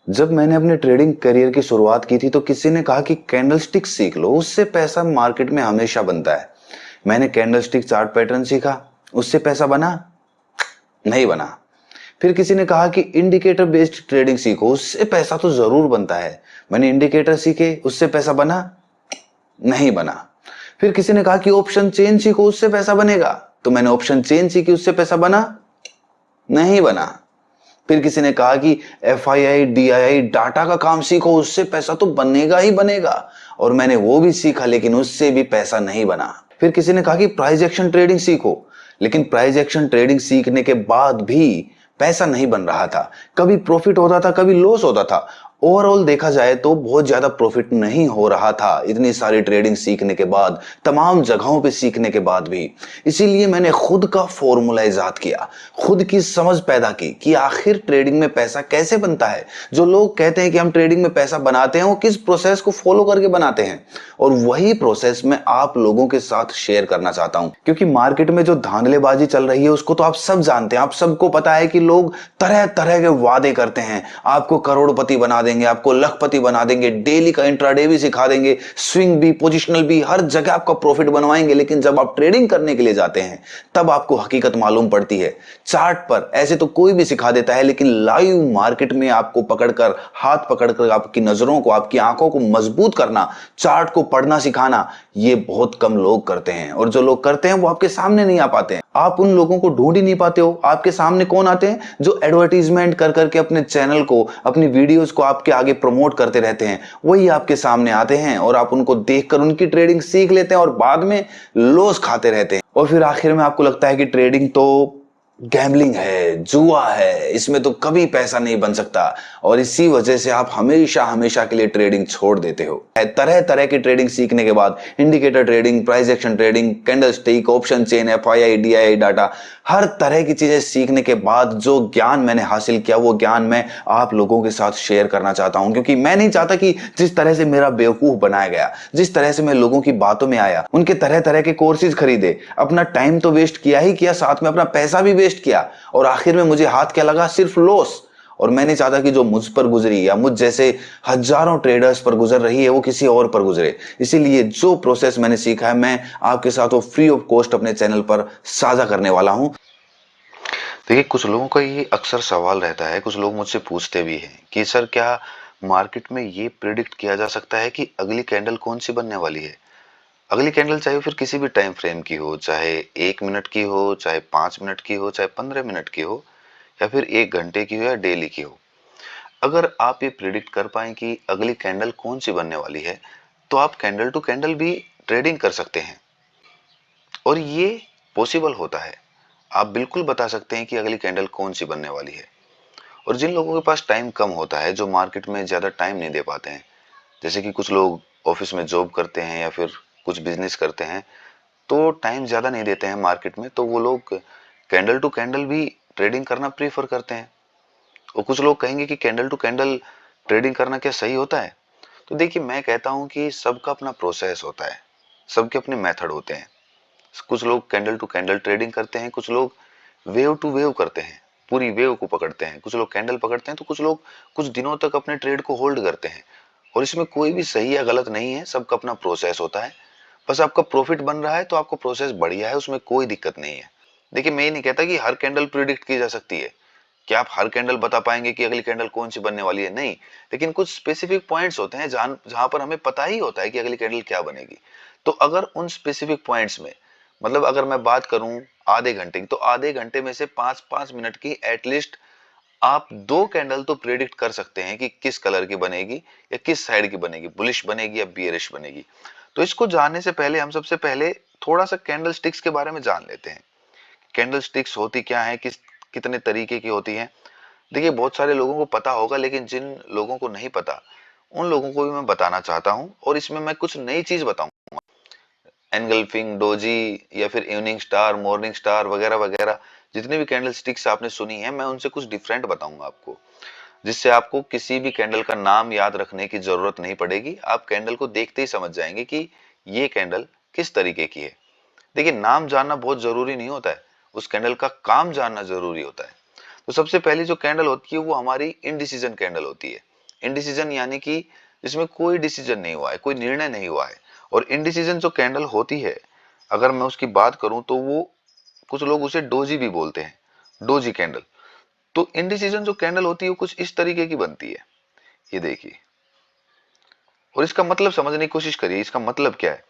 जब मैंने अपने ट्रेडिंग करियर की शुरुआत की थी तो किसी ने कहा कि कैंडलस्टिक सीख लो, उससे पैसा मार्केट में हमेशा बनता है। मैंने कैंडलस्टिक चार्ट पैटर्न सीखा, उससे पैसा बना? नहीं बना। फिर किसी ने कहा कि इंडिकेटर बेस्ड ट्रेडिंग सीखो, उससे पैसा तो जरूर बनता है। मैंने इंडिकेटर सीखे, उससे पैसा बना? नहीं बना। फिर किसी ने कहा कि ऑप्शन चेन सीखो, उससे पैसा बनेगा। तो मैंने ऑप्शन चेन सीखी, उससे पैसा बना? नहीं बना। फिर किसी ने कहा कि FII DII डाटा का काम सीखो, उससे पैसा तो बनेगा ही बनेगा। और मैंने वो भी सीखा, लेकिन उससे भी पैसा नहीं बना। फिर किसी ने कहा कि प्राइस एक्शन ट्रेडिंग सीखो, लेकिन प्राइस एक्शन ट्रेडिंग सीखने के बाद भी पैसा नहीं बन रहा था। कभी प्रॉफिट होता था, कभी लॉस होता था। ओवरऑल देखा जाए तो बहुत ज्यादा प्रॉफिट नहीं हो रहा था इतनी सारी ट्रेडिंग सीखने के बाद, तमाम जगहों पे सीखने के बाद भी। इसीलिए मैंने खुद का फॉर्मूला इजाद किया, खुद की समझ पैदा की कि आखिर ट्रेडिंग में पैसा कैसे बनता है। जो लोग कहते हैं कि हम ट्रेडिंग में पैसा बनाते हैं, वो किस प्रोसेस को फॉलो करके बनाते हैं, और वही प्रोसेस मैं आप लोगों के साथ शेयर करना चाहता हूं। क्योंकि मार्केट में जो धांधलेबाजी चल रही है उसको तो आप सब जानते हैं। आप सबको पता है कि लोग तरह तरह के वादे करते हैं, आपको करोड़पति बना देंगे, आपको लखपति बना देंगे, डेली का इंट्राडे भी सिखा देंगे, स्विंग भी, पोजिशनल भी, हर जगह आपका प्रॉफिट बनवाएंगे। लेकिन जब आप ट्रेडिंग करने के लिए जाते हैं तब आपको हकीकत मालूम पड़ती है। चार्ट पर ऐसे तो कोई भी सिखा देता है, लेकिन लाइव मार्केट में आपको पकड़कर, हाथ पकड़कर आपकी नजरों को, आपकी आंखों को मजबूत करना, चार्ट को पढ़ना सिखाना, ये बहुत कम लोग करते हैं। और जो लोग करते हैं वो आपके सामने नहीं आ पाते हैं। आप उन लोगों को ढूंढ ही नहीं पाते हो। आपके सामने कौन आते हैं? जो एडवर्टीजमेंट कर करके अपने चैनल को, अपनी वीडियोस को आपके आगे प्रमोट करते रहते हैं, वही आपके सामने आते हैं और आप उनको देखकर उनकी ट्रेडिंग सीख लेते हैं और बाद में लॉस खाते रहते हैं। और फिर आखिर में आपको लगता है कि ट्रेडिंग तो गैम्बलिंग है, जुआ है, इसमें तो कभी पैसा नहीं बन सकता। और इसी वजह से आप हमेशा हमेशा के लिए ट्रेडिंग छोड़ देते हो। तरह तरह की ट्रेडिंग सीखने के बाद, indicator trading, price action trading, candlestick, option chain, FII DII data, हर तरह की चीजें सीखने के बाद जो ज्ञान मैंने हासिल किया, वो ज्ञान मैं आप लोगों के साथ शेयर करना चाहता हूं। क्योंकि मैं नहीं चाहता कि जिस तरह से मेरा बेवकूफ बनाया गया, जिस तरह से मैं लोगों की बातों में आया, उनके तरह तरह के कोर्सेज खरीदे, अपना टाइम तो वेस्ट किया ही किया, साथ में अपना पैसा भी वेस्ट किया, और आखिर में मुझे हाथ क्या लगा? सिर्फ लॉस। और मैं नहीं चाहता कि जो मुझ पर गुजरी या मुझ जैसे हजारों ट्रेडर्स पर गुजर रही है वो किसी और पर गुजरे। इसीलिए जो प्रोसेस मैंने सीखा है, मैं आपके साथ वो फ्री ऑफ कॉस्ट अपने चैनल पर साझा करने वाला हूं। देखिए, कुछ लोगों का ये अक्सर सवाल रहता है, कुछ लोग मुझसे पूछते भी हैं कि सर, क्या मार्केट में ये प्रिडिक्ट किया जा सकता है कि अगली कैंडल कौन सी बनने वाली है? अगली कैंडल चाहे फिर किसी भी टाइम फ्रेम की हो, चाहे 1 मिनट की हो, चाहे 5 मिनट की हो, चाहे 15 मिनट की हो, या फिर 1 घंटे की हो, या डेली की हो। अगर आप ये प्रिडिक्ट कर पाए कि अगली कैंडल कौन सी बनने वाली है, तो आप कैंडल टू कैंडल भी ट्रेडिंग कर सकते हैं। और ये पॉसिबल होता है। आप बिल्कुल बता सकते हैं कि अगली कैंडल कौन सी बनने वाली है। और जिन लोगों के पास टाइम कम होता है, जो मार्केट में ज्यादा टाइम नहीं दे पाते हैं, जैसे कि कुछ लोग ऑफिस में जॉब करते हैं या फिर कुछ बिजनेस करते हैं, तो टाइम ज्यादा नहीं देते हैं मार्केट में, तो वो लोग कैंडल टू कैंडल भी ट्रेडिंग करना प्रीफर करते हैं। और कुछ लोग कहेंगे कि कैंडल टू कैंडल ट्रेडिंग करना क्या सही होता है? तो देखिए, मैं कहता हूं कि सबका अपना प्रोसेस होता है, सबके अपने मेथड होते हैं। कुछ लोग कैंडल टू कैंडल ट्रेडिंग करते हैं, कुछ लोग वेव टू वेव करते हैं, पूरी वेव को पकड़ते हैं, कुछ लोग कैंडल पकड़ते हैं, तो कुछ लोग कुछ दिनों तक अपने ट्रेड को होल्ड करते हैं। और इसमें कोई भी सही या गलत नहीं है, सबका अपना प्रोसेस होता है। बस आपका प्रॉफिट बन रहा है तो आपका प्रोसेस बढ़िया है, उसमें कोई दिक्कत नहीं है। देखिए, मैं ये नहीं कहता कि हर कैंडल प्रिडिक्ट की जा सकती है, कि आप हर कैंडल बता पाएंगे कि अगली कैंडल कौन सी बनने वाली है, नहीं। लेकिन कुछ स्पेसिफिक पॉइंट्स होते हैं जहां जहां पर हमें पता ही होता है कि अगली कैंडल क्या बनेगी। तो अगर उन स्पेसिफिक पॉइंट्स में, मतलब अगर मैं बात करूं आधे घंटे की, तो आधे घंटे में से 5-5 मिनट की एटलीस्ट आप 2 कैंडल तो प्रेडिक्ट कर सकते हैं कि किस कलर की बनेगी या किस साइड की बनेगी, बुलिश बनेगी या बियरिश बनेगी। तो इसको जानने से पहले हम सबसे पहले थोड़ा सा कैंडल स्टिक्स के बारे में जान लेते हैं। कैंडल स्टिक्स होती क्या है, कितने तरीके की होती है। देखिए, बहुत सारे लोगों को पता होगा, लेकिन जिन लोगों को नहीं पता, उन लोगों को भी मैं बताना चाहता हूं। और इसमें मैं कुछ नई चीज बताऊंगा। एनगल्फिंग, डोजी, या फिर इवनिंग स्टार, मॉर्निंग स्टार, वगैरह वगैरह, जितने भी कैंडल स्टिक्स आपने सुनी है, मैं उनसे कुछ डिफरेंट बताऊंगा आपको, जिससे आपको किसी भी कैंडल का नाम याद रखने की जरूरत नहीं पड़ेगी। आप कैंडल को देखते ही समझ जाएंगे कि ये कैंडल किस तरीके की है। देखिए, नाम जानना बहुत जरूरी नहीं होता है, उस कैंडल का काम जानना जरूरी होता है। तो सबसे पहली जो कैंडल होती है वो हमारी इनडिसीजन कैंडल होती है। इनडिसीजन यानी कि जिसमें कोई डिसीजन नहीं हुआ है, कोई निर्णय नहीं हुआ है। और इनडिसीजन जो कैंडल होती है, अगर मैं उसकी बात करूं तो वो कुछ लोग उसे डोजी भी बोलते हैं, डोजी कैंडल। तो इनडिसीजन जो कैंडल होती है वो कुछ इस तरीके की बनती है, ये देखिए। और इसका मतलब समझने की कोशिश करिए, इसका मतलब क्या है।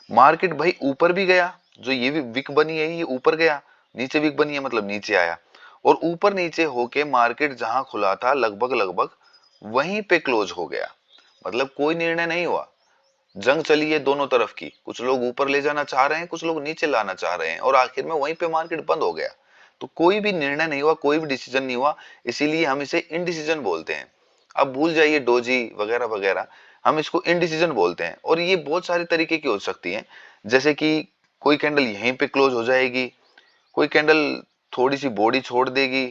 मार्केट भाई ऊपर भी गया, जो ये भी विक बनी है ये ऊपर गया, नीचे विक बनी है मतलब नीचे आया, और ऊपर नीचे होके मार्केट जहां खुला था लगभग लगभग वहीं पे क्लोज हो गया। मतलब कोई निर्णय नहीं हुआ, जंग चली है दोनों तरफ की, कुछ लोग ऊपर ले जाना चाह रहे हैं, कुछ लोग नीचे लाना चाह रहे हैं, और आखिर में वहीं पे मार्केट बंद हो गया। तो कोई भी निर्णय नहीं हुआ, कोई भी डिसीजन नहीं हुआ, इसीलिए हम इसे इनडिसीजन बोलते हैं। अब भूल जाइए डोजी वगैरह वगैरह, हम इसको इनडिसीजन बोलते हैं। और ये बहुत सारे तरीके की हो सकती है, जैसे कि कोई कैंडल यहीं पे क्लोज हो जाएगी, कोई कैंडल थोड़ी सी बॉडी छोड़ देगी,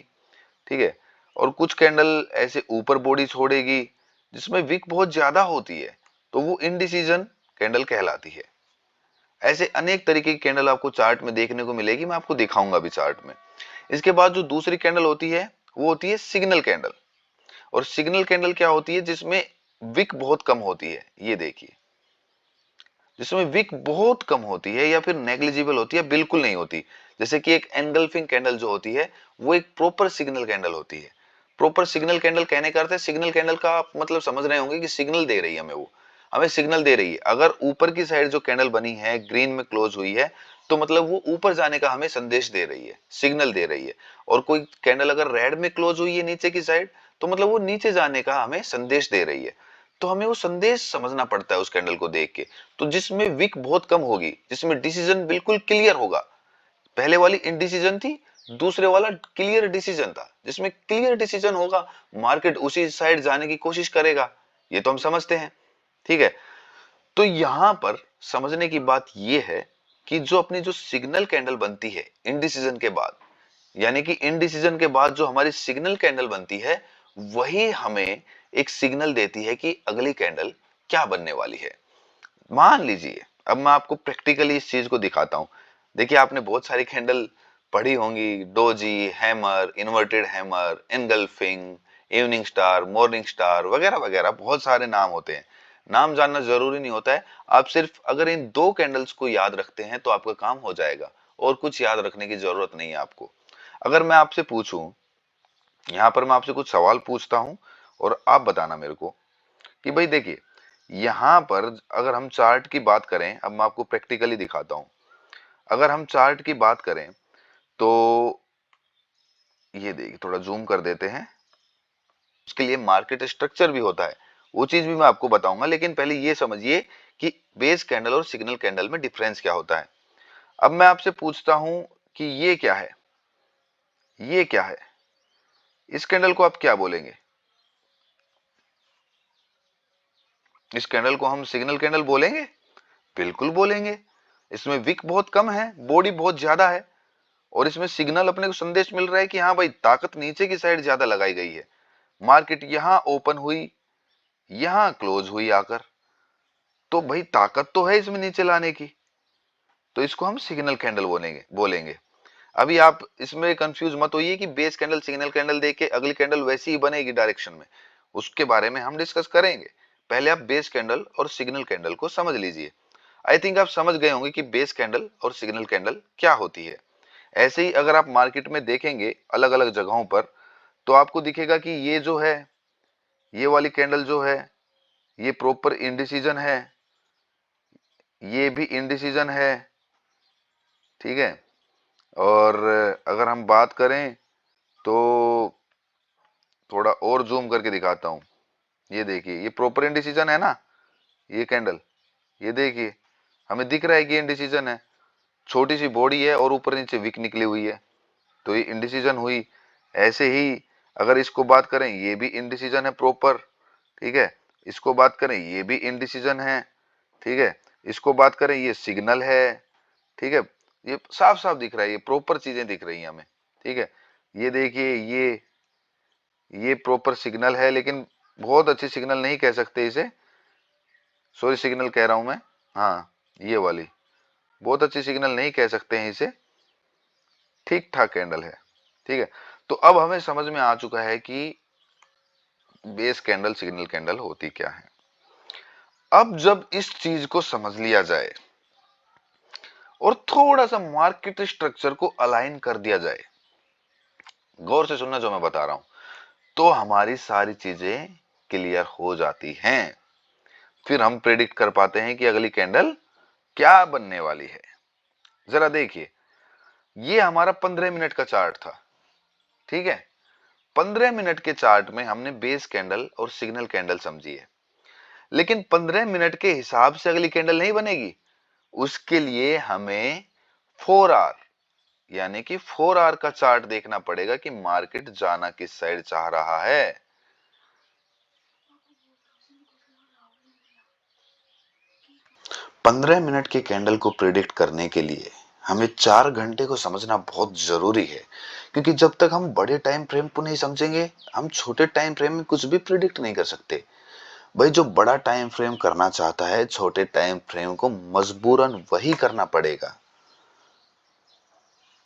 ठीक है, और कुछ कैंडल ऐसे ऊपर बॉडी छोड़ेगी जिसमें विक बहुत ज्यादा होती है, तो वो इनडिसीजन कैंडल कहलाती है। ऐसे अनेक तरीके की कैंडल आपको चार्ट में देखने को मिलेगी, मैं आपको दिखाऊंगा अभी चार्ट में। इसके बाद जो दूसरी कैंडल होती है वो होती है सिग्नल कैंडल। और सिग्नल कैंडल क्या होती है, जिसमें विक बहुत कम होती है, ये देखिए, जिसमें विक बहुत कम होती है या फिर नेग्लिजिबल होती है, बिल्कुल नहीं होती। जैसे कि एक एनगल्फिंग कैंडल जो होती है वो एक प्रॉपर सिग्नल कैंडल होती है। प्रॉपर सिग्नल कैंडल कहने का अर्थ है, सिग्नल कैंडल का आप मतलब समझ रहे होंगे कि सिग्नल दे रही है हमें, वो हमें सिग्नल दे रही है। अगर ऊपर की साइड जो कैंडल बनी है ग्रीन में क्लोज हुई है, तो मतलब वो ऊपर जाने का हमें संदेश दे रही है, सिग्नल दे रही है। और कोई कैंडल अगर रेड में क्लोज हुई है नीचे की साइड, तो मतलब वो नीचे जाने का हमें संदेश दे रही है। तो हमें वो संदेश समझना पड़ता है उस कैंडल को देख के। तो जिसमें विक बहुत कम होगी, जिसमें डिसीजन बिल्कुल क्लियर होगा, पहले वाली इनडिसीजन थी, दूसरे वाला क्लियर डिसीजन था, जिसमें क्लियर डिसीजन होगा मार्केट उसी साइड जाने की कोशिश करेगा, ये तो हम समझते हैं, ठीक है। तो यहां पर समझने की बात यह है कि जो अपनी जो सिग्नल कैंडल बनती है इनडिसीजन के बाद, यानी कि इनडिसीजन के बाद जो हमारी सिग्नल कैंडल बनती है, वही हमें एक सिग्नल देती है कि अगली कैंडल क्या बनने वाली है। मान लीजिए, अब मैं आपको प्रैक्टिकली इस चीज को दिखाता हूं। देखिए, आपने बहुत सारी कैंडल पढ़ी होंगी, doji, hammer, inverted hammer, engulfing, evening star, morning star वगैरह वगैरह, बहुत सारे नाम होते हैं। नाम जानना जरूरी नहीं होता है, आप सिर्फ अगर इन दो कैंडल्स को याद रखते हैं तो आपका काम हो जाएगा, और कुछ याद रखने की जरूरत नहीं है आपको। अगर मैं आपसे पूछूं, यहां पर मैं आपसे कुछ सवाल पूछता हूं और आप बताना मेरे को कि भाई देखिए, यहां पर अगर हम चार्ट की बात करें, अब मैं आपको प्रैक्टिकली दिखाता हूं। अगर हम चार्ट की बात करें तो ये देखिए, थोड़ा जूम कर देते हैं। उसके लिए मार्केट स्ट्रक्चर भी होता है, वो चीज भी मैं आपको बताऊंगा, लेकिन पहले ये समझिए कि बेस कैंडल और सिग्नल कैंडल में डिफरेंस क्या होता है। अब मैं आपसे पूछता हूं कि ये क्या है, ये क्या है, इस कैंडल को आप क्या बोलेंगे? इस कैंडल को हम सिग्नल कैंडल बोलेंगे? बिल्कुल बोलेंगे। इसमें विक बहुत कम है, बॉडी बहुत ज्यादा है, और इसमें सिग्नल अपने को संदेश मिल रहा है कि हाँ भाई, ताकत नीचे की साइड ज्यादा लगाई गई है। मार्केट यहां ओपन हुई, यहां क्लोज हुई आकर, तो भाई ताकत तो है इसमें नीचे लाने की, तो इसको हम सिग्नल कैंडल बोलेंगे बोलेंगे। अभी आप इसमें कंफ्यूज मत होइए कि बेस कैंडल सिग्नल कैंडल देके अगली कैंडल वैसी ही बनेगी डायरेक्शन में, उसके बारे में हम डिस्कस करेंगे। पहले आप बेस कैंडल और सिग्नल कैंडल को समझ लीजिए। आई थिंक आप समझ गए होंगे कि बेस कैंडल और सिग्नल कैंडल क्या होती है। ऐसे ही अगर आप मार्केट में देखेंगे अलग अलग जगहों पर, तो आपको दिखेगा कि ये जो है, ये वाली कैंडल जो है, ये प्रॉपर इंडिसीजन है, ये भी इंडिसीजन है, ठीक है। और अगर हम बात करें तो थोड़ा और जूम करके दिखाता हूं। ये देखिए, ये प्रॉपर इंडिसीजन है ना, ये कैंडल, ये देखिए, हमें दिख रहा है कि इंडिसीजन है। छोटी सी बॉडी है और ऊपर नीचे विक निकली हुई है, तो ये इंडिसीजन हुई। ऐसे ही अगर इसको बात करें, ये भी इंडिसीजन है प्रॉपर, ठीक है। इसको बात करें, ये भी इंडिसीजन है, ठीक है। इसको बात करें, ये सिग्नल है, ठीक है। ये साफ साफ दिख रहा है, ये प्रॉपर चीजें दिख रही हैं हमें, ठीक है। ये देखिए, ये प्रॉपर सिग्नल है, लेकिन बहुत अच्छी सिग्नल नहीं कह सकते इसे, सॉरी सिग्नल कह रहा हूं मैं, हाँ, ये वाली बहुत अच्छी सिग्नल नहीं कह सकते हैं इसे, ठीक ठाक कैंडल है, ठीक है। तो अब हमें समझ में आ चुका है कि बेस कैंडल सिग्नल कैंडल होती क्या है। अब जब इस चीज को समझ लिया जाए और थोड़ा सा मार्केट स्ट्रक्चर को अलाइन कर दिया जाए, गौर से सुनना जो मैं बता रहा हूं, तो हमारी सारी चीजें क्लियर हो जाती हैं। फिर हम प्रेडिक्ट कर पाते हैं कि अगली कैंडल क्या बनने वाली है। जरा देखिए, ये हमारा 15 मिनट का चार्ट था, ठीक है। 15 मिनट के चार्ट में हमने बेस कैंडल और सिग्नल कैंडल समझी है, लेकिन 15 मिनट के हिसाब से अगली कैंडल नहीं बनेगी। उसके लिए हमें 4 आवर यानी कि 4 आवर का चार्ट देखना पड़ेगा कि मार्केट जाना किस साइड चाह रहा है। 15 मिनट के कैंडल को प्रिडिक्ट करने के लिए हमें 4 घंटे को समझना बहुत जरूरी है, क्योंकि जब तक हम बड़े टाइम फ्रेम को नहीं समझेंगे, हम छोटे टाइम फ्रेम में कुछ भी प्रिडिक्ट नहीं कर सकते। भाई जो बड़ा टाइम फ्रेम करना चाहता है, छोटे टाइम फ्रेम को मजबूरन वही करना पड़ेगा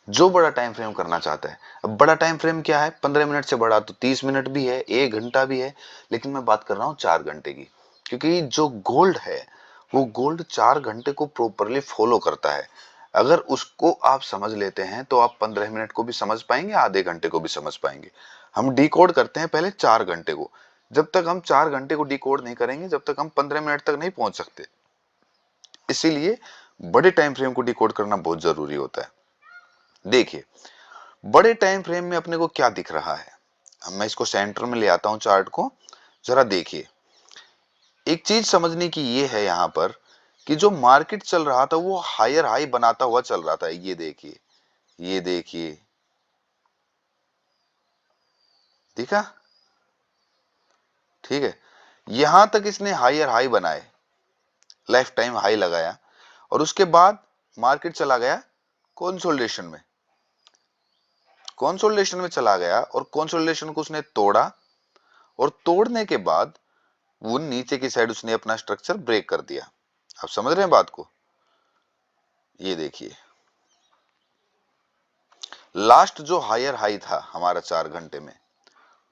जो बड़ा टाइम फ्रेम करना चाहता है। अब बड़ा टाइम फ्रेम क्या है, 15 मिनट से बड़ा तो 30 मिनट भी है, 1 घंटा भी है, लेकिन मैं बात कर रहा हूं 4 घंटे की, क्योंकि जो गोल्ड है वो गोल्ड 4 घंटे को प्रॉपरली फॉलो करता है। अगर उसको आप समझ लेते हैं तो आप 15 मिनट को भी समझ पाएंगे, आधे घंटे को भी समझ पाएंगे। हम डिकोड करते हैं पहले 4 घंटे को। जब तक हम 4 घंटे को डिकोड नहीं करेंगे, जब तक हम 15 मिनट तक नहीं पहुंच सकते। इसीलिए बड़े टाइम फ्रेम को डिकोड करना बहुत जरूरी होता है। देखिए, बड़े टाइम फ्रेम में अपने को क्या दिख रहा है। अब मैं इसको सेंटर में ले आता हूं चार्ट को, जरा देखिए। एक चीज समझने की ये है यहां पर कि जो मार्केट चल रहा था वो हायर हाई बनाता हुआ चल रहा था। ये देखिए, ये देखिए, दिखा, ठीक है। यहां तक इसने हायर हाई बनाए, लाइफ टाइम हाई लगाया, और उसके बाद मार्केट चला गया कंसोलिडेशन में। कंसोलिडेशन में चला गया और कंसोलिडेशन को उसने तोड़ा, और तोड़ने के बाद वो नीचे की साइड उसने अपना स्ट्रक्चर ब्रेक कर दिया। आप समझ रहे हैं बात को। ये देखिए, लास्ट जो हायर हाई था हमारा 4 घंटे में,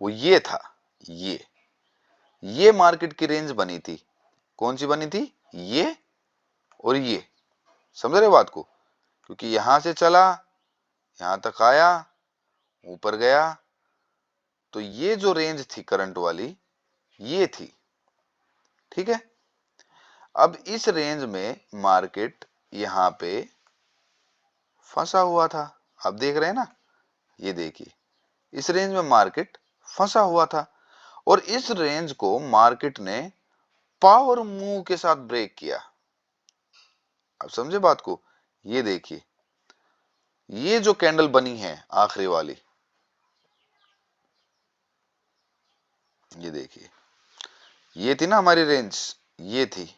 वो ये था। ये मार्केट की रेंज बनी थी। कौन सी बनी थी, ये और ये। समझ रहे बात को, क्योंकि यहां से चला, यहां तक आया, ऊपर गया, तो ये जो रेंज थी करंट वाली, ये थी, ठीक है। अब इस रेंज में मार्केट यहां पे फंसा हुआ था। आप देख रहे हैं ना, ये देखिए, इस रेंज में मार्केट फंसा हुआ था, और इस रेंज को मार्केट ने पावर मूव के साथ ब्रेक किया। आप समझे बात को। ये देखिए, ये जो कैंडल बनी है आखिरी वाली, ये देखिए, ये थी ना हमारी रेंज, ये थी,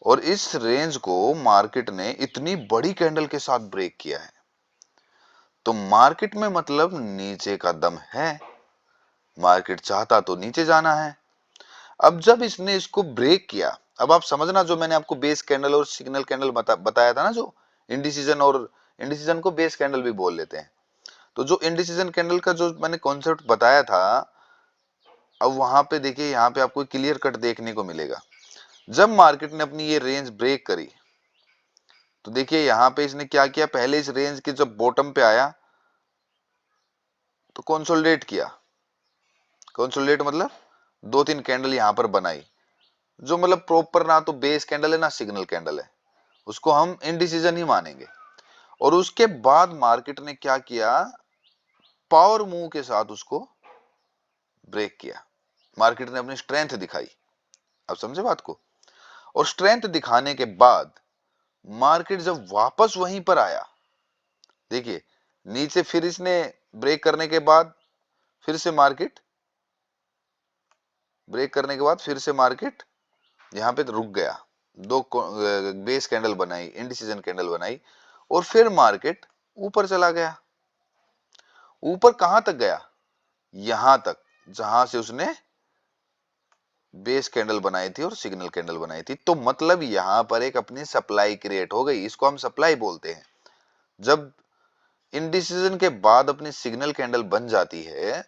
और इस रेंज को मार्केट ने इतनी बड़ी कैंडल के साथ ब्रेक किया है। तो मार्केट में मतलब नीचे का दम है, मार्केट चाहता तो नीचे जाना है। अब जब इसने इसको ब्रेक किया, अब आप समझना, जो मैंने आपको बेस कैंडल और सिग्नल कैंडल बताया था ना, जो इंडिसीजन, और इंडिसीजन को बेस कैंडल भी बोल लेते हैं। तो जो इंडिसीजन कैंडल का जो मैंने कॉन्सेप्ट बताया था, अब वहां पे देखिए, यहाँ पे आपको क्लियर कट देखने को मिलेगा। जब मार्केट ने अपनी ये रेंज ब्रेक करी, तो देखिए यहां पे इसने क्या किया, पहले इस रेंज के जब बॉटम पे आया तो कंसोलिडेट किया। कंसोलिडेट मतलब 2-3 कैंडल यहां पर बनाई, जो मतलब प्रॉपर ना तो बेस कैंडल है ना सिग्नल कैंडल है, उसको हम इनडिसीजन ही मानेंगे। और उसके बाद मार्केट ने क्या किया, पावर मूव के साथ उसको ब्रेक किया। मार्केट ने अपनी स्ट्रेंथ दिखाई। आप समझे बात को। और स्ट्रेंथ दिखाने के बाद मार्केट जब वापस वहीं पर आया, देखिए नीचे, फिर इसने ब्रेक करने के बाद फिर से मार्केट ब्रेक करने के बाद फिर से मार्केट यहां पे रुक गया। दो बेस कैंडल बनाई, इंडिसीजन कैंडल बनाई, और फिर मार्केट ऊपर चला गया। ऊपर कहां तक गया, यहां तक जहां से उसने बेस कैंडल बनाई थी और सिग्नल कैंडल बनाई थी। तो मतलब यहां पर एक अपनी सप्लाई क्रिएट हो गई, इसको हम सप्लाई बोलते हैं। जब इंडिसीजन के बाद अपनी सिग्नल कैंडल बन जाती है,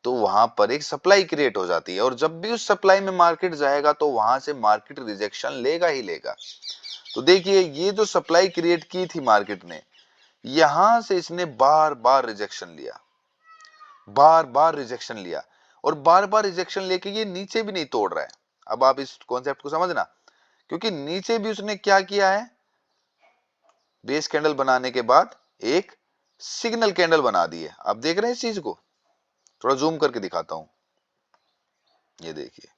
तो वहां पर एक सप्लाई क्रिएट हो जाती है, और जब भी उस सप्लाई में मार्केट जाएगा तो वहां से मार्केट रिजेक्शन लेगा ही लेगा। तो देखिए ये जो सप्लाई क्रिएट की थी मार्केट ने, यहां से इसने बार बार रिजेक्शन लिया, बार बार रिजेक्शन लिया, और बार बार रिजेक्शन लेके ये नीचे भी नहीं तोड़ रहा है। अब आप इस कॉन्सेप्ट को समझना, क्योंकि नीचे भी उसने क्या किया है, बेस कैंडल बनाने के बाद एक सिग्नल कैंडल बना दी है। आप देख रहे हैं इस चीज को, थोड़ा जूम करके दिखाता हूं। ये देखिए,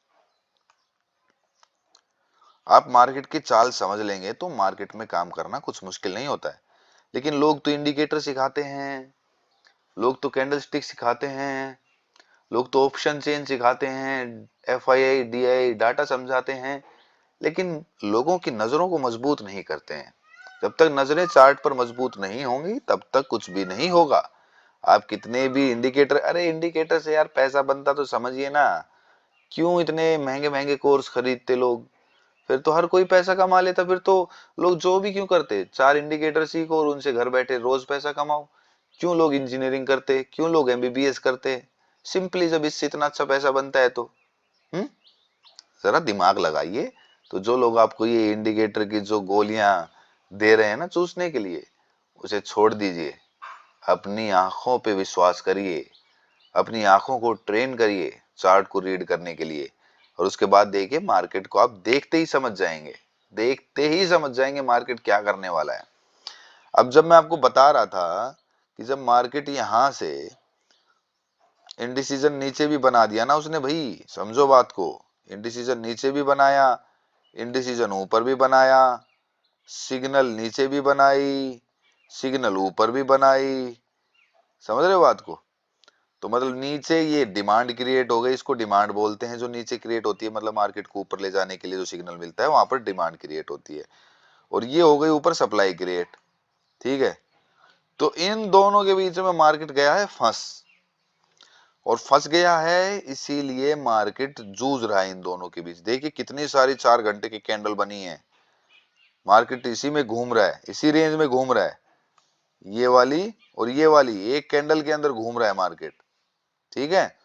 आप मार्केट की चाल समझ लेंगे तो मार्केट में काम करना कुछ मुश्किल नहीं होता है। लेकिन लोग तो इंडिकेटर सिखाते हैं, लोग तो कैंडल स्टिक सिखाते हैं, लोग तो ऑप्शन चेन सिखाते हैं, FII DI डाटा समझाते हैं, लेकिन लोगों की नजरों को मजबूत नहीं करते हैं। जब तक नजरें चार्ट पर मजबूत नहीं होंगी तब तक कुछ भी नहीं होगा। आप कितने भी इंडिकेटर, अरे इंडिकेटर से यार पैसा बनता तो समझिए ना, क्यों इतने महंगे महंगे कोर्स खरीदते लोग, फिर तो हर कोई पैसा कमा लेता। फिर तो लोग जो भी क्यों करते, 4 इंडिकेटर सीखो और उनसे घर बैठे रोज पैसा कमाओ। क्यों लोग इंजीनियरिंग करते, क्यों लोग MBBS करते, सिंपली जब इससे इतना अच्छा पैसा बनता है तो। हम्म, जरा दिमाग लगाइए। तो जो लोग आपको ये इंडिकेटर की जो गोलियां दे रहे हैं ना चूसने के लिए, उसे छोड़ दीजिए। अपनी आंखों पे विश्वास करिए, अपनी आंखों को ट्रेन करिए चार्ट को रीड करने के लिए, और उसके बाद देखिए मार्केट को आप देखते ही समझ जाएंगे, देखते ही समझ जाएंगे मार्केट क्या करने वाला है। अब जब मैं आपको बता रहा था कि जब मार्केट यहां से इंडिसीजन नीचे भी बना दिया ना उसने, भाई समझो बात को, इंडिसीजन नीचे भी बनाया, इंडिसीजन ऊपर भी बनाया, सिग्नल नीचे भी बनाई, सिग्नल ऊपर भी बनाई, समझ रहे हो बात को। तो मतलब नीचे ये डिमांड क्रिएट हो गई, इसको डिमांड बोलते हैं, जो नीचे क्रिएट होती है, मतलब मार्केट को ऊपर ले जाने के लिए जो सिग्नल मिलता है वहां पर डिमांड क्रिएट होती है। और ये हो गई ऊपर सप्लाई क्रिएट, ठीक है। तो इन दोनों के बीच में मार्केट गया है फंस, और फंस गया है इसीलिए मार्केट जूझ रहा है इन दोनों के बीच। देखिए कितनी सारी 4 घंटे की कैंडल बनी है, मार्केट इसी में घूम रहा है, इसी रेंज में घूम रहा है, ये वाली और ये वाली एक कैंडल के अंदर घूम रहा है मार्केट, ठीक है।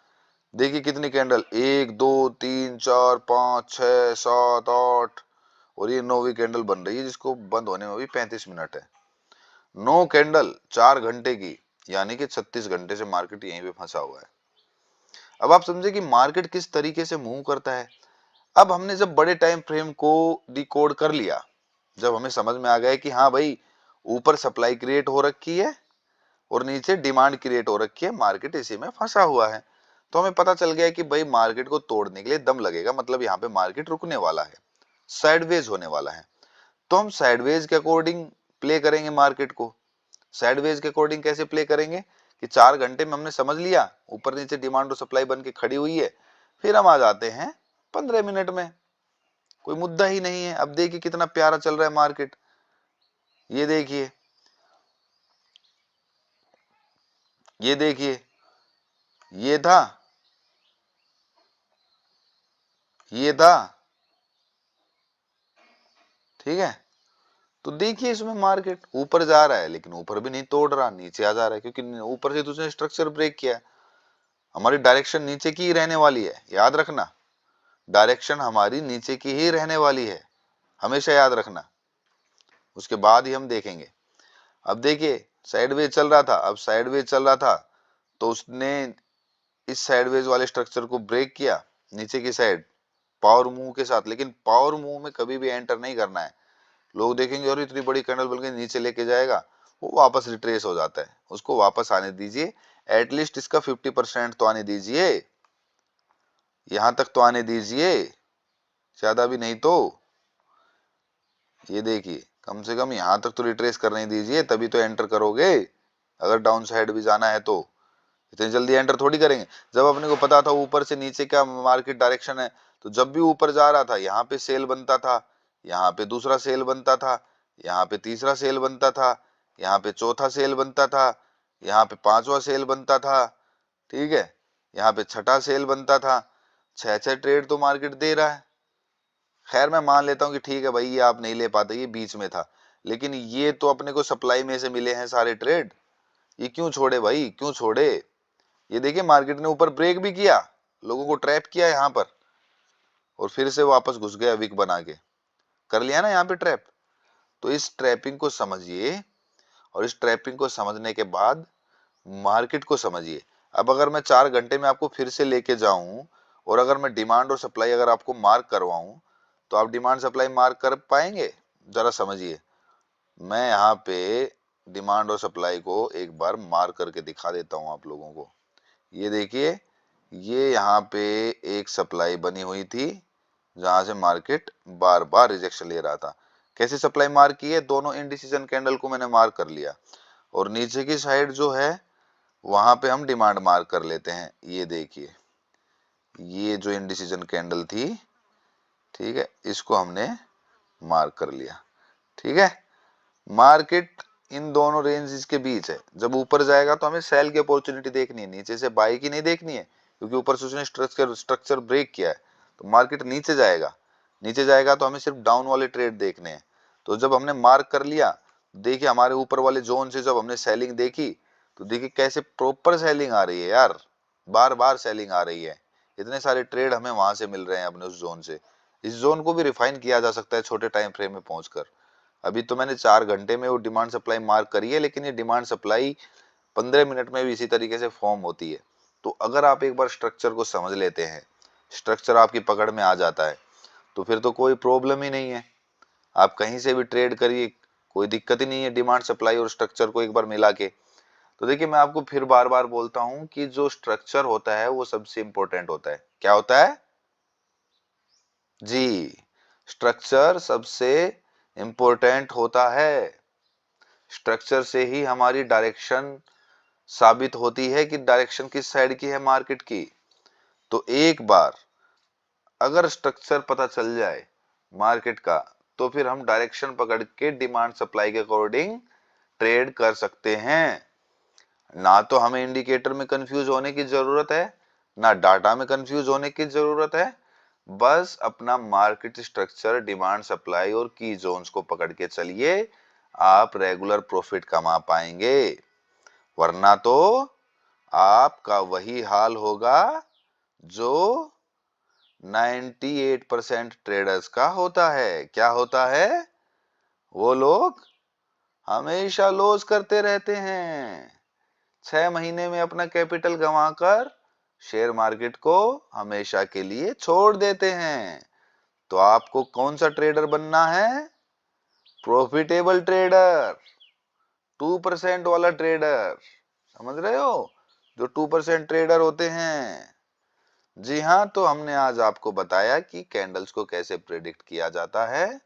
देखिए कितनी कैंडल, 1 2 3 4 5 6 7 8, और ये 9वीं कैंडल बन रही है जिसको बंद होने में भी 35 मिनट है। 9 कैंडल 4 घंटे की, यानी कि 36 घंटे से मार्केट यहीं पे फंसा हुआ है। अब आप समझे कि मार्केट किस तरीके से मूव करता है। अब हमने जब बड़े टाइम फ्रेम को डिकोड कर लिया, जब हमें समझ में आ गया कि हाँ भाई ऊपर सप्लाई क्रिएट हो रखी है और नीचे डिमांड क्रिएट हो रखी है, मार्केट इसी में फंसा हुआ है, तो हमें पता चल गया कि भाई मार्केट को तोड़ने के लिए दम लगेगा, मतलब यहाँ पे मार्केट रुकने वाला है, साइडवेज होने वाला है। तो हम साइडवेज के अकॉर्डिंग प्ले करेंगे मार्केट को। साइडवेज के अकॉर्डिंग कैसे प्ले करेंगे कि 4 घंटे में हमने समझ लिया ऊपर नीचे डिमांड और सप्लाई बन के खड़ी हुई है, फिर हम आ जाते हैं 15 मिनट में, कोई मुद्दा ही नहीं है। अब देखिए कितना प्यारा चल रहा है मार्केट, ये देखिए, ये देखिए, ये था, ये था, ठीक है। तो देखिए इसमें मार्केट ऊपर जा रहा है लेकिन ऊपर भी नहीं तोड़ रहा, नीचे आ जा रहा है, क्योंकि ऊपर से दूसरे स्ट्रक्चर ब्रेक किया है। हमारी डायरेक्शन नीचे की ही रहने वाली है, याद रखना, डायरेक्शन हमारी नीचे की ही रहने वाली है, हमेशा याद रखना। उसके बाद ही हम देखेंगे। अब देखिए साइडवेज चल रहा था, अब साइडवेज चल रहा था तो उसने इस साइडवेज वाले स्ट्रक्चर को ब्रेक किया नीचे की साइड पावर मूव के साथ, लेकिन पावर मूव में कभी भी एंटर नहीं करना है। लोग देखेंगे और इतनी बड़ी कैंडल बन के नीचे लेके जाएगा, वो वापस रिट्रेस हो जाता है, उसको वापस आने दीजिए, एटलीस्ट इसका 50% तो आने दीजिए, यहां तक तो आने दीजिए, ज्यादा भी नहीं तो। ये देखिए कम से कम यहां तक तो रिट्रेस करने दीजिए, तभी तो एंटर करोगे। अगर डाउन साइड भी जाना है तो इतनी जल्दी एंटर थोड़ी करेंगे। जब अपने को पता था ऊपर से नीचे का मार्केट डायरेक्शन है, तो जब भी ऊपर जा रहा था यहाँ पे सेल बनता था, यहाँ पे दूसरा सेल बनता था, यहाँ पे तीसरा सेल बनता था, यहाँ पे चौथा सेल बनता था, यहाँ पे पांचवा सेल बनता था, ठीक है, यहाँ पे छठा सेल बनता था। 6 ट्रेड तो मार्केट दे रहा है। खैर मैं मान लेता हूँ कि ठीक है भाई ये आप नहीं ले पाते, ये बीच में था, लेकिन ये तो अपने को सप्लाई में से मिले हैं सारे ट्रेड, ये क्यों छोड़े भाई, क्यों छोड़े। ये देखिए मार्केट ने ऊपर ब्रेक भी किया, लोगों को ट्रैप किया यहाँ पर, और फिर से वापस घुस गया विक बना के, कर लिया ना यहाँ पे ट्रैप। तो इस ट्रैपिंग को समझिए, और इस ट्रैपिंग को समझने के बाद मार्केट को समझिए। अब अगर मैं 4 घंटे में आपको फिर से लेके जाऊं, और अगर मैं डिमांड और सप्लाई अगर आपको मार्क करवाऊं, तो आप डिमांड सप्लाई मार्क कर पाएंगे? जरा समझिए। मैं यहाँ पे डिमांड और सप्लाई को एक बार मार्क करके दिखा देता हूं आप लोगों को। ये देखिए, ये यहाँ पे एक सप्लाई बनी हुई थी जहां से मार्केट बार बार रिजेक्शन ले रहा था। कैसे सप्लाई मार्क की है? दोनों इनडिसीजन कैंडल को मैंने मार्क कर लिया, और नीचे की साइड जो है वहां पे हम डिमांड मार्क कर लेते हैं। ये देखिए, ये जो इनडिसीजन कैंडल थी, ठीक है, इसको हमने मार्क कर लिया। ठीक है, मार्केट इन दोनों रेंजेस के बीच है। जब ऊपर जाएगा तो हमें सेल की अपॉर्चुनिटी देखनी है, नीचे से बाई की नहीं देखनी है, क्योंकि ऊपर से उसने स्ट्रक्चर ब्रेक किया है। तो मार्केट नीचे जाएगा, नीचे जाएगा तो हमें सिर्फ डाउन वाले ट्रेड देखने हैं। तो जब हमने मार्क कर लिया, देखिए हमारे ऊपर वाले जोन से जब हमने सेलिंग देखी, तो देखिए कैसे प्रॉपर सेलिंग आ रही है यार, बार बार सेलिंग आ रही है। इतने सारे ट्रेड हमें वहां से मिल रहे हैं अपने उस जोन से। इस जोन को भी रिफाइन किया जा सकता है छोटे टाइम फ्रेम में पहुंचकर। अभी तो मैंने 4 घंटे में वो डिमांड सप्लाई मार्क करी है, लेकिन ये डिमांड सप्लाई 15 मिनट में भी इसी तरीके से फॉर्म होती है। तो अगर आप एक बार स्ट्रक्चर को समझ लेते हैं, स्ट्रक्चर आपकी पकड़ में आ जाता है, तो फिर तो कोई प्रॉब्लम ही नहीं है। आप कहीं से भी ट्रेड करिए, कोई दिक्कत ही नहीं है डिमांड सप्लाई और स्ट्रक्चर को एक बार मिला के। तो देखिए, मैं आपको फिर बार बार बोलता हूं कि जो स्ट्रक्चर होता है वो सबसे इंपॉर्टेंट होता है। क्या होता है जी? स्ट्रक्चर सबसे इंपॉर्टेंट होता है। स्ट्रक्चर से ही हमारी डायरेक्शन साबित होती है कि डायरेक्शन किस साइड की है मार्केट की। तो एक बार अगर स्ट्रक्चर पता चल जाए मार्केट का, तो फिर हम डायरेक्शन पकड़ के डिमांड सप्लाई के अकॉर्डिंग ट्रेड कर सकते हैं। ना तो हमें इंडिकेटर में कंफ्यूज होने की जरूरत है, ना डाटा में कंफ्यूज होने की जरूरत है। बस अपना मार्केट स्ट्रक्चर, डिमांड सप्लाई और की जोन्स को पकड़ के चलिए, आप रेगुलर प्रॉफिट कमा पाएंगे। वरना तो आपका वही हाल होगा जो 98% ट्रेडर्स का होता है। क्या होता है? वो लोग हमेशा लॉस करते रहते हैं, 6 महीने में अपना कैपिटल गंवाकर शेयर मार्केट को हमेशा के लिए छोड़ देते हैं। तो आपको कौन सा ट्रेडर बनना है? प्रॉफिटेबल ट्रेडर, 2% वाला ट्रेडर। समझ रहे हो? जो 2% ट्रेडर होते हैं। जी हाँ, तो हमने आज आपको बताया कि कैंडल्स को कैसे प्रेडिक्ट किया जाता है,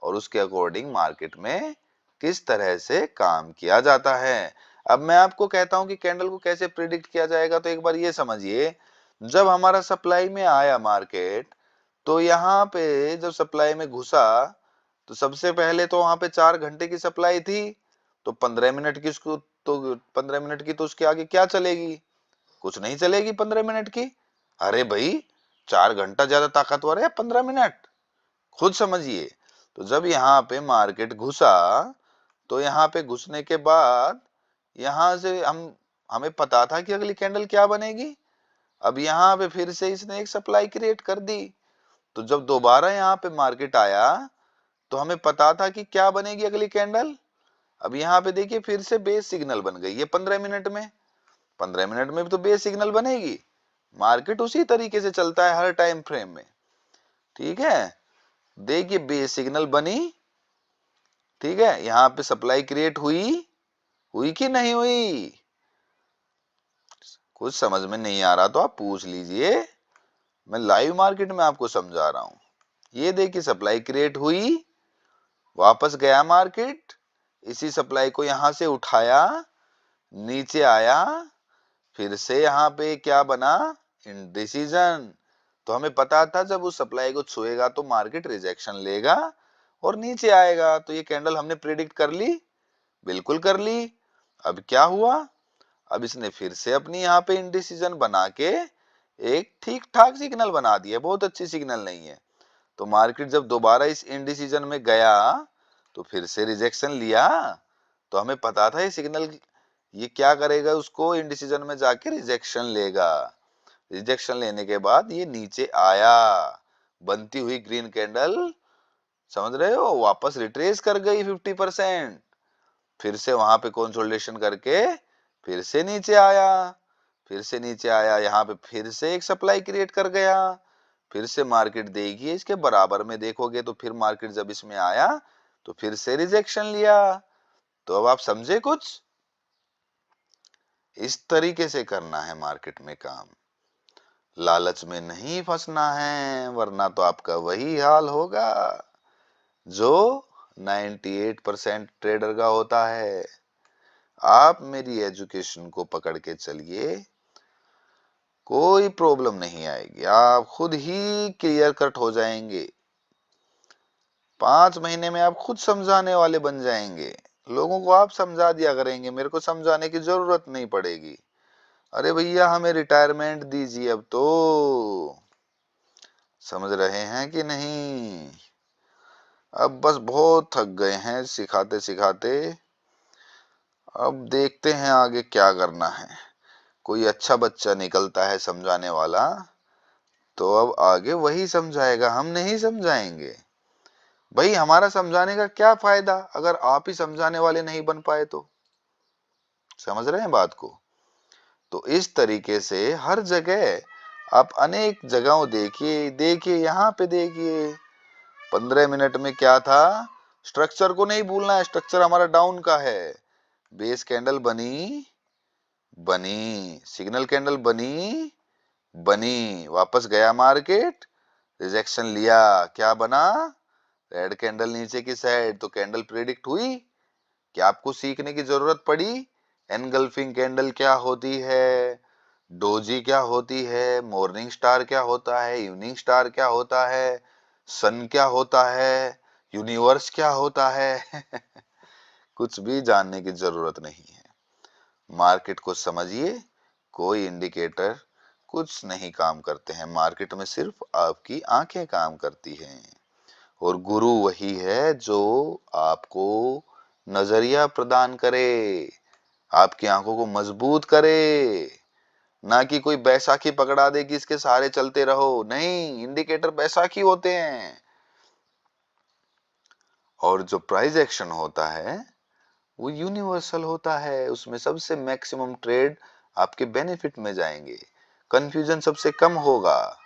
और उसके अकॉर्डिंग मार्केट में किस तरह से काम किया जाता है। अब मैं आपको कहता हूं कि कैंडल को कैसे प्रेडिक्ट किया जाएगा, तो एक बार ये समझिए। जब हमारा सप्लाई में आया मार्केट, तो यहाँ पे जब सप्लाई में घुसा, तो सबसे पहले तो वहां पे 4 घंटे की सप्लाई थी, तो 15 मिनट की उसको, तो 15 मिनट की तो उसके आगे क्या चलेगी? कुछ नहीं चलेगी 15 मिनट की। अरे भाई, 4 घंटा ज्यादा ताकतवर है 15 मिनट? खुद समझिए। तो जब यहाँ पे मार्केट घुसा, तो यहाँ पे घुसने के बाद यहाँ से हमें पता था कि अगली कैंडल क्या बनेगी। अब यहाँ पे फिर से इसने एक सप्लाई क्रिएट कर दी। तो जब दोबारा यहाँ पे मार्केट आया, तो हमें पता था कि क्या बनेगी अगली कैंडल। अब यहाँ पे देखिए फिर से बेस सिग्नल बन गई है 15 मिनट में। 15 मिनट में भी तो बेस सिग्नल बनेगी। मार्केट उसी तरीके से चलता है हर टाइम फ्रेम में। ठीक है, देखिए बेस सिग्नल बनी, ठीक है, यहाँ पे सप्लाई क्रिएट हुई, हुई कि नहीं हुई? कुछ समझ में नहीं आ रहा तो आप पूछ लीजिए, मैं लाइव मार्केट में आपको समझा रहा हूं। ये देखिए सप्लाई क्रिएट हुई, वापस गया मार्केट, इसी सप्लाई को यहां से उठाया, नीचे आया, फिर से यहाँ पे क्या बना? इंडिसीजन। तो हमें पता था जब उस सप्लाई को छुएगा तो मार्केट रिजेक्शन लेगा और नीचे आएगा। तो ये कैंडल हमने प्रेडिक्ट कर ली, बिल्कुल कर ली। अब क्या हुआ? अब इसने फिर से अपनी यहाँ पे इंडिसीजन बना के एक ठीक ठाक सिग्नल बना दिया, बहुत अच्छी सिग्नल नहीं है। तो मार्केट जब दोबारा इस इंडिसीजन में गया, तो फिर से रिजेक्शन लिया। तो हमें पता था ये सिग्नल ये क्या करेगा, उसको इंडिसीजन में जाके रिजेक्शन लेगा। रिजेक्शन लेने के बाद ये नीचे आया, बनती हुई ग्रीन कैंडल, समझ रहे हो, वापस रिट्रेस कर गई 50%, फिर से वहां पे कंसोलिडेशन करके फिर से नीचे आया, फिर से नीचे आया, यहाँ पे फिर से एक सप्लाई क्रिएट कर गया, फिर से मार्केट देखिए इसके बराबर में देखोगे तो फिर मार्केट जब इसमें आया तो फिर से रिजेक्शन लिया। तो अब आप समझे कुछ, इस तरीके से करना है मार्केट में काम, लालच में नहीं फंसना है, वरना तो आपका वही हाल होगा जो 98% ट्रेडर का होता है। आप मेरी एजुकेशन को पकड़ के चलिए, कोई प्रॉब्लम नहीं आएगी, आप खुद ही क्लियर कट हो जाएंगे। 5 महीने में आप खुद समझाने वाले बन जाएंगे, लोगों को आप समझा दिया करेंगे, मेरे को समझाने की जरूरत नहीं पड़ेगी। अरे भैया हमें रिटायरमेंट दीजिए अब तो, समझ रहे हैं कि नहीं। अब बस बहुत थक गए हैं सिखाते सिखाते, अब देखते हैं आगे क्या करना है। कोई अच्छा बच्चा निकलता है समझाने वाला तो अब आगे वही समझाएगा, हम नहीं समझाएंगे। भाई हमारा समझाने का क्या फायदा अगर आप ही समझाने वाले नहीं बन पाए तो, समझ रहे हैं बात को। तो इस तरीके से हर जगह आप अनेक जगहों देखिए, देखिए यहाँ पे देखिए 15 मिनट में क्या था। स्ट्रक्चर को नहीं भूलना है, स्ट्रक्चर हमारा डाउन का है। बेस कैंडल बनी, बनी, सिग्नल कैंडल बनी, बनी, वापस गया मार्केट, रिजेक्शन लिया, क्या बना, रेड कैंडल नीचे की साइड, तो कैंडल प्रेडिक्ट हुई। क्या आपको सीखने की जरूरत पड़ी, एनगल्फिंग कैंडल क्या होती है, डोजी क्या होती है, मॉर्निंग स्टार क्या होता है, इवनिंग स्टार क्या होता है, सन क्या होता है, यूनिवर्स क्या होता है कुछ भी जानने की जरूरत नहीं है। मार्केट को समझिए, कोई इंडिकेटर कुछ नहीं काम करते हैं मार्केट में, सिर्फ आपकी आंखें काम करती हैं। और गुरु वही है जो आपको नजरिया प्रदान करे, आपकी आंखों को मजबूत करे, ना कि कोई बैसाखी पकड़ा दे कि इसके सहारे चलते रहो। नहीं, इंडिकेटर बैसाखी होते हैं। और जो प्राइस एक्शन होता है वो यूनिवर्सल होता है, उसमें सबसे मैक्सिमम ट्रेड आपके बेनिफिट में जाएंगे, कंफ्यूजन सबसे कम होगा,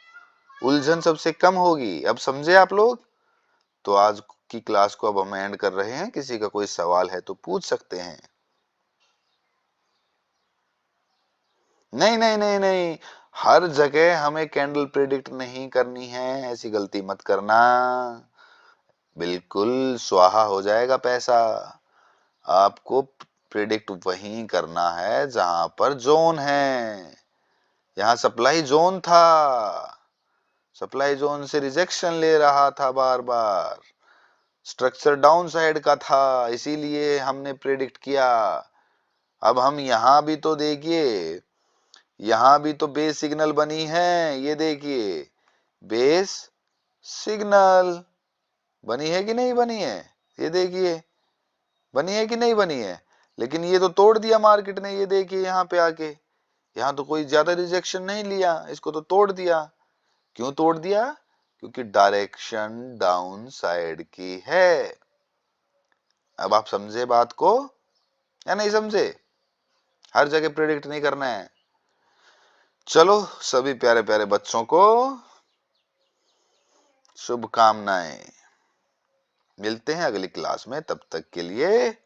उलझन सबसे कम होगी। अब समझे आप लोग। तो आज की क्लास को अब हम एंड कर रहे हैं, किसी का कोई सवाल है तो पूछ सकते हैं। नहीं नहीं नहीं नहीं, हर जगह हमें कैंडल प्रेडिक्ट नहीं करनी है, ऐसी गलती मत करना, बिल्कुल स्वाहा हो जाएगा पैसा। आपको प्रेडिक्ट वहीं करना है जहां पर जोन है। यहाँ सप्लाई जोन था, सप्लाई जोन से रिजेक्शन ले रहा था बार बार, स्ट्रक्चर डाउन साइड का था, इसीलिए हमने प्रेडिक्ट किया। अब हम यहां भी तो देखिए, यहां भी तो बेस सिग्नल बनी है, ये देखिए बेस सिग्नल बनी है कि नहीं बनी है, ये देखिए बनी है कि नहीं बनी है। लेकिन ये तो तोड़ दिया मार्केट ने, ये देखिए यहाँ पे आके, यहाँ तो कोई ज्यादा रिजेक्शन नहीं लिया, इसको तो तोड़ दिया। क्यों तोड़ दिया, क्योंकि डायरेक्शन डाउन साइड की है। अब आप समझे बात को या नहीं समझे, हर जगह प्रेडिक्ट नहीं करना है। चलो सभी प्यारे प्यारे बच्चों को शुभकामनाएं, मिलते हैं अगली क्लास में, तब तक के लिए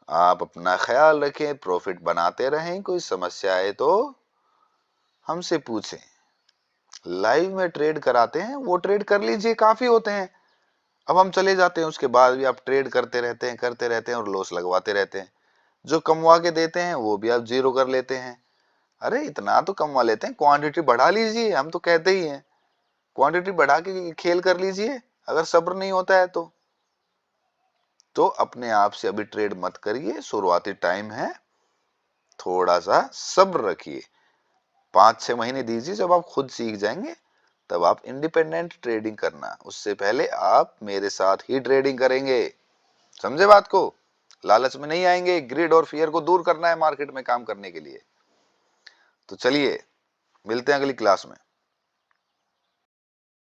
आप अपना ख्याल रखें, प्रॉफिट बनाते रहें, कोई समस्या आए तो हमसे पूछें। लाइव में ट्रेड कराते हैं, वो ट्रेड कर लीजिए, काफी होते हैं। अब हम चले जाते हैं, उसके बाद भी आप ट्रेड करते रहते हैं, करते रहते हैं और लॉस लगवाते रहते हैं। जो कमवा के देते हैं वो भी आप जीरो कर लेते हैं। अरे इतना तो कमवा लेते हैं, क्वांटिटी बढ़ा लीजिए, हम तो कहते ही हैं क्वांटिटी बढ़ा के खेल कर लीजिए, अगर सब्र नहीं होता है तो अपने आप से अभी ट्रेड मत करिए, शुरुआती टाइम है, थोड़ा सा सब्र रखिए, 5-6 महीने दीजिए, जब आप खुद सीख जाएंगे तब आप इंडिपेंडेंट ट्रेडिंग करना, उससे पहले आप मेरे साथ ही ट्रेडिंग करेंगे। समझे बात को। लालच में नहीं आएंगे, ग्रिड और फियर को दूर करना है मार्केट में काम करने के लिए। तो चलिए मिलते हैं अगली क्लास में।